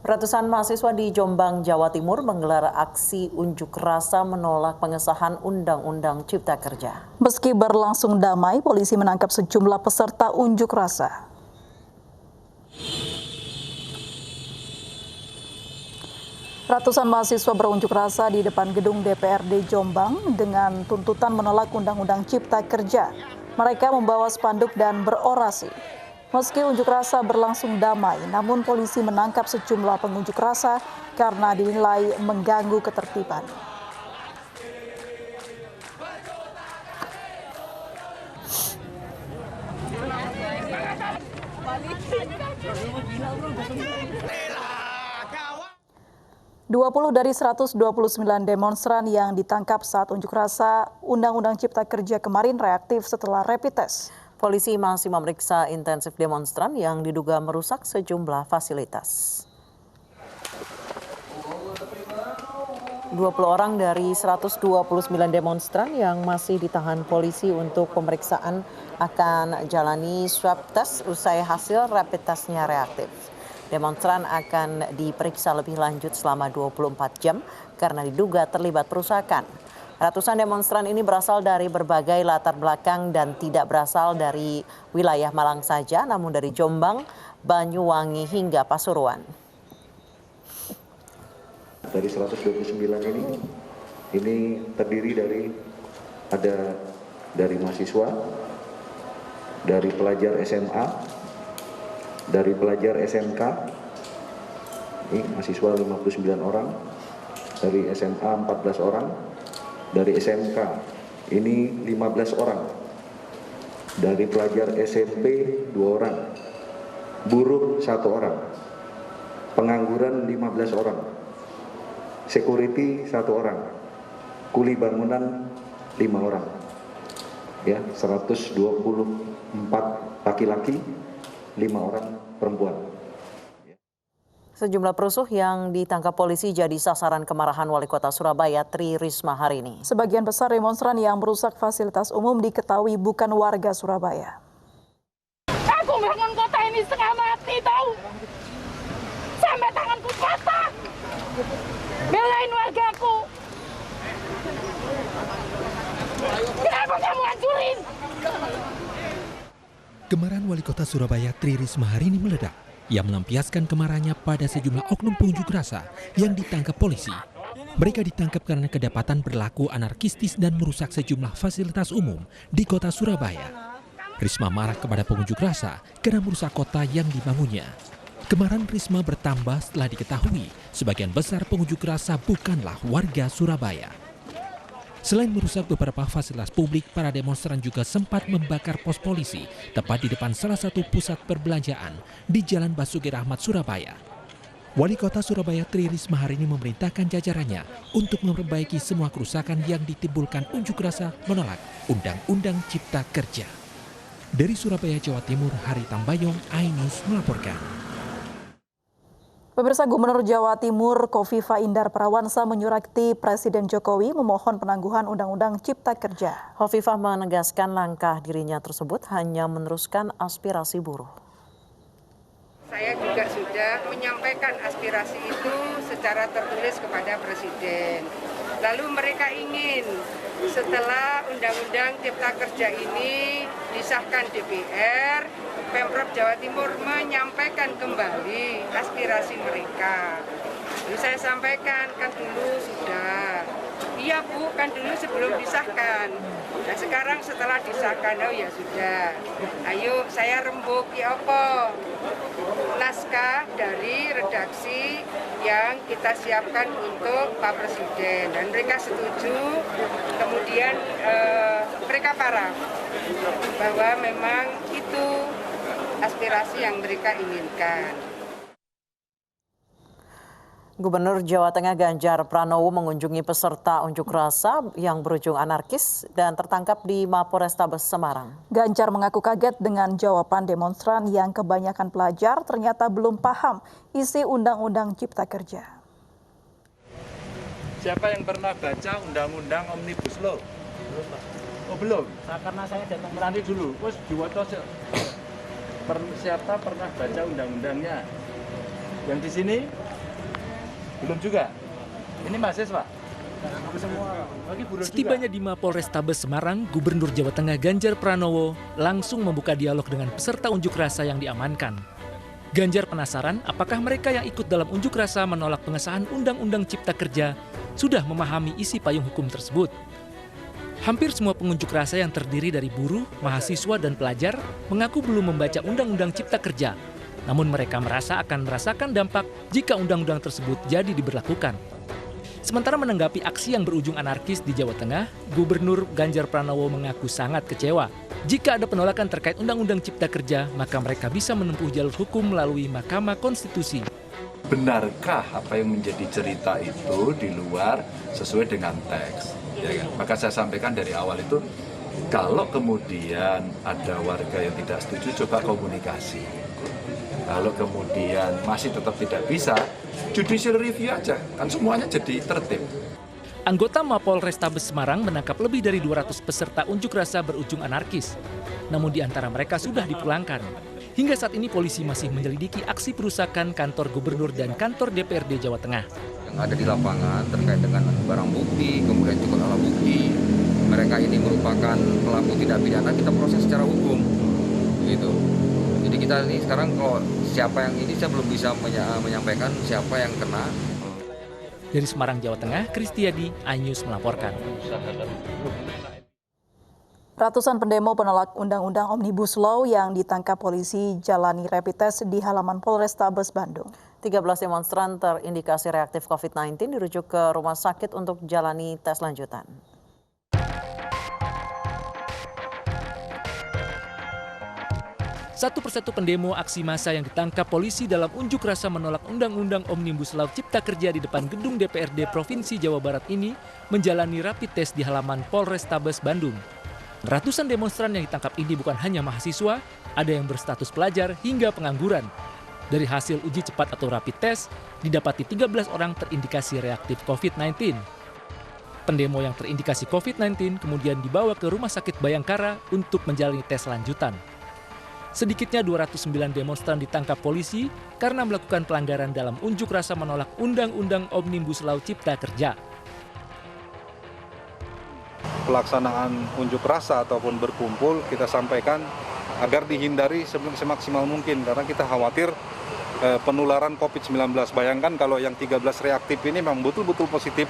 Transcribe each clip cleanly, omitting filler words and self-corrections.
Ratusan mahasiswa di Jombang, Jawa Timur menggelar aksi unjuk rasa menolak pengesahan Undang-Undang Cipta Kerja. Meski berlangsung damai, polisi menangkap sejumlah peserta unjuk rasa. Ratusan mahasiswa berunjuk rasa di depan gedung DPRD Jombang dengan tuntutan menolak Undang-Undang Cipta Kerja. Mereka membawa spanduk dan berorasi. Meski unjuk rasa berlangsung damai, namun polisi menangkap sejumlah pengunjuk rasa karena dinilai mengganggu ketertiban. Dua 20 dari 129 demonstran yang ditangkap saat unjuk rasa Undang-Undang Cipta Kerja kemarin reaktif setelah rapid test. Polisi masih memeriksa intensif demonstran yang diduga merusak sejumlah fasilitas. 20 orang dari 129 demonstran yang masih ditahan polisi untuk pemeriksaan akan jalani swab test usai hasil rapid testnya reaktif. Demonstran akan diperiksa lebih lanjut selama 24 jam karena diduga terlibat perusakan. Ratusan demonstran ini berasal dari berbagai latar belakang dan tidak berasal dari wilayah Malang saja, namun dari Jombang, Banyuwangi hingga Pasuruan. Dari 129 ini terdiri dari mahasiswa, dari pelajar SMA, dari pelajar SMK, ini mahasiswa 59 orang, dari SMA 14 orang, dari SMK ini 15 orang, dari pelajar SMP 2 orang, buruh 1 orang, pengangguran 15 orang, security 1 orang, kuli bangunan 5 orang, ya 124 laki-laki, 5 orang perempuan. Sejumlah perusuh yang ditangkap polisi jadi sasaran kemarahan Wali Kota Surabaya Tri Risma hari ini. Sebagian besar demonstran yang merusak fasilitas umum diketahui bukan warga Surabaya. Aku bangun kota ini setengah mati tahu. Sampai tanganku patah. Belain wargaku. Kenapa kamu hancurin? Kemarahan Wali Kota Surabaya Tri Risma hari ini meledak. Ia melampiaskan kemarahannya pada sejumlah oknum pengunjuk rasa yang ditangkap polisi. Mereka ditangkap karena kedapatan berlaku anarkistis dan merusak sejumlah fasilitas umum di kota Surabaya. Risma marah kepada pengunjuk rasa karena merusak kota yang dibangunnya. Kemarahan Risma bertambah setelah diketahui sebagian besar pengunjuk rasa bukanlah warga Surabaya. Selain merusak beberapa fasilitas publik, para demonstran juga sempat membakar pos polisi tepat di depan salah satu pusat perbelanjaan di Jalan Basuki Rahmat, Surabaya. Wali Kota Surabaya Tri Risma hari ini memerintahkan jajarannya untuk memperbaiki semua kerusakan yang ditimbulkan unjuk rasa menolak Undang-Undang Cipta Kerja. Dari Surabaya, Jawa Timur, Hari Tambayong, iNews melaporkan. Pemirsa, Gubernur Jawa Timur Kofifa Indar Parawansa menyurati Presiden Jokowi memohon penangguhan Undang-Undang Cipta Kerja. Kofifa menegaskan langkah dirinya tersebut hanya meneruskan aspirasi buruh. Saya juga sudah menyampaikan aspirasi itu secara tertulis kepada Presiden. Lalu mereka ingin setelah Undang-Undang Cipta Kerja ini disahkan DPR, Pemprov Jawa Timur menyampaikan kembali aspirasi mereka. Lalu saya sampaikan, kan dulu sudah. Iya Bu, kan dulu sebelum disahkan. Nah sekarang setelah disahkan, oh ya sudah. Ayo saya rembuk ya apa? Naskah dari redaksi yang kita siapkan untuk Pak Presiden. Dan mereka setuju, kemudian mereka paraf bahwa memang itu aspirasi yang mereka inginkan. Gubernur Jawa Tengah Ganjar Pranowo mengunjungi peserta unjuk rasa yang berujung anarkis dan tertangkap di Mapolrestabes Semarang. Ganjar mengaku kaget dengan jawaban demonstran yang kebanyakan pelajar ternyata belum paham isi Undang-Undang Cipta Kerja. Siapa yang pernah baca Undang-Undang Omnibus Law? Oh belum? Nah, karena saya datang berani dulu. Terus diwato siapa pernah baca undang-undangnya? Yang di sini Belum juga. Ini mahasiswa. Setibanya di Mapolrestabes Semarang, Gubernur Jawa Tengah Ganjar Pranowo langsung membuka dialog dengan peserta unjuk rasa yang diamankan. Ganjar penasaran apakah mereka yang ikut dalam unjuk rasa menolak pengesahan Undang-Undang Cipta Kerja sudah memahami isi payung hukum tersebut. Hampir semua pengunjuk rasa yang terdiri dari buruh, mahasiswa, dan pelajar mengaku belum membaca Undang-Undang Cipta Kerja. Namun mereka merasa akan merasakan dampak jika undang-undang tersebut jadi diberlakukan. Sementara menanggapi aksi yang berujung anarkis di Jawa Tengah, Gubernur Ganjar Pranowo mengaku sangat kecewa. Jika ada penolakan terkait Undang-Undang Cipta Kerja, maka mereka bisa menempuh jalur hukum melalui Mahkamah Konstitusi. Benarkah apa yang menjadi cerita itu di luar sesuai dengan teks? Ya kan? Maka saya sampaikan dari awal itu, kalau kemudian ada warga yang tidak setuju, coba komunikasi. Kalau kemudian masih tetap tidak bisa, judicial review aja, kan semuanya jadi tertib. Anggota Mapolrestabes Semarang menangkap lebih dari 200 peserta unjuk rasa berujung anarkis. Namun di antara mereka sudah dipulangkan. Hingga saat ini polisi masih menyelidiki aksi perusakan kantor gubernur dan kantor DPRD Jawa Tengah. Yang ada di lapangan terkait dengan barang bukti, kemudian cukup alat bukti. Mereka ini merupakan pelaku tindak pidana, kita proses secara hukum. Gitu. Jadi kita ini sekarang kalau siapa yang ini saya belum bisa menyampaikan siapa yang kena. Dari Semarang, Jawa Tengah, Kristiadi, iNews melaporkan. Ratusan pendemo penolak Undang-Undang Omnibus Law yang ditangkap polisi jalani rapid test di halaman Polrestabes Bandung. 13 demonstran terindikasi reaktif COVID-19 dirujuk ke rumah sakit untuk jalani tes lanjutan. Satu persatu pendemo aksi massa yang ditangkap polisi dalam unjuk rasa menolak Undang-Undang Omnibus Law Cipta Kerja di depan gedung DPRD Provinsi Jawa Barat ini menjalani rapid test di halaman Polrestabes Bandung. Ratusan demonstran yang ditangkap ini bukan hanya mahasiswa, ada yang berstatus pelajar hingga pengangguran. Dari hasil uji cepat atau rapid test, didapati 13 orang terindikasi reaktif COVID-19. Pendemo yang terindikasi COVID-19 kemudian dibawa ke Rumah Sakit Bayangkara untuk menjalani tes lanjutan. Sedikitnya 209 demonstran ditangkap polisi karena melakukan pelanggaran dalam unjuk rasa menolak Undang-Undang Omnibus Law Cipta Kerja. Pelaksanaan unjuk rasa ataupun berkumpul kita sampaikan agar dihindari semaksimal mungkin karena kita khawatir penularan COVID-19. Bayangkan kalau yang 13 reaktif ini memang betul-betul positif.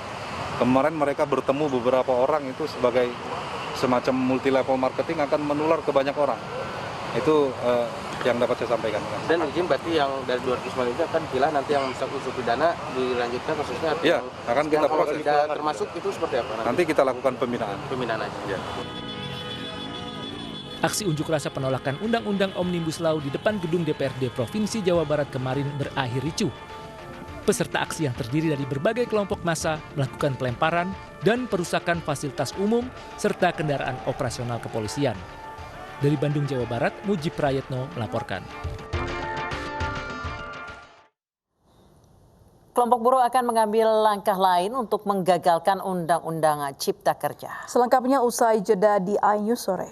Kemarin mereka bertemu beberapa orang itu sebagai semacam multi level marketing akan menular ke banyak orang. Itu yang dapat saya sampaikan. Dan izin berarti yang dari 209 itu akan pilih nanti yang bisa unsur pidana dilanjutkan kasusnya? Iya, akan kita proses. Termasuk itu seperti apa? Nanti kita lakukan pembinaan. Pembinaan aja. Ya. Aksi unjuk rasa penolakan Undang-Undang Omnibus Law di depan gedung DPRD Provinsi Jawa Barat kemarin berakhir ricuh. Peserta aksi yang terdiri dari berbagai kelompok massa melakukan pelemparan dan perusakan fasilitas umum serta kendaraan operasional kepolisian. Dari Bandung, Jawa Barat, Mujib Prayetno melaporkan. Kelompok buruh akan mengambil langkah lain untuk menggagalkan Undang-Undang Cipta Kerja. Selengkapnya usai jeda di iNews sore.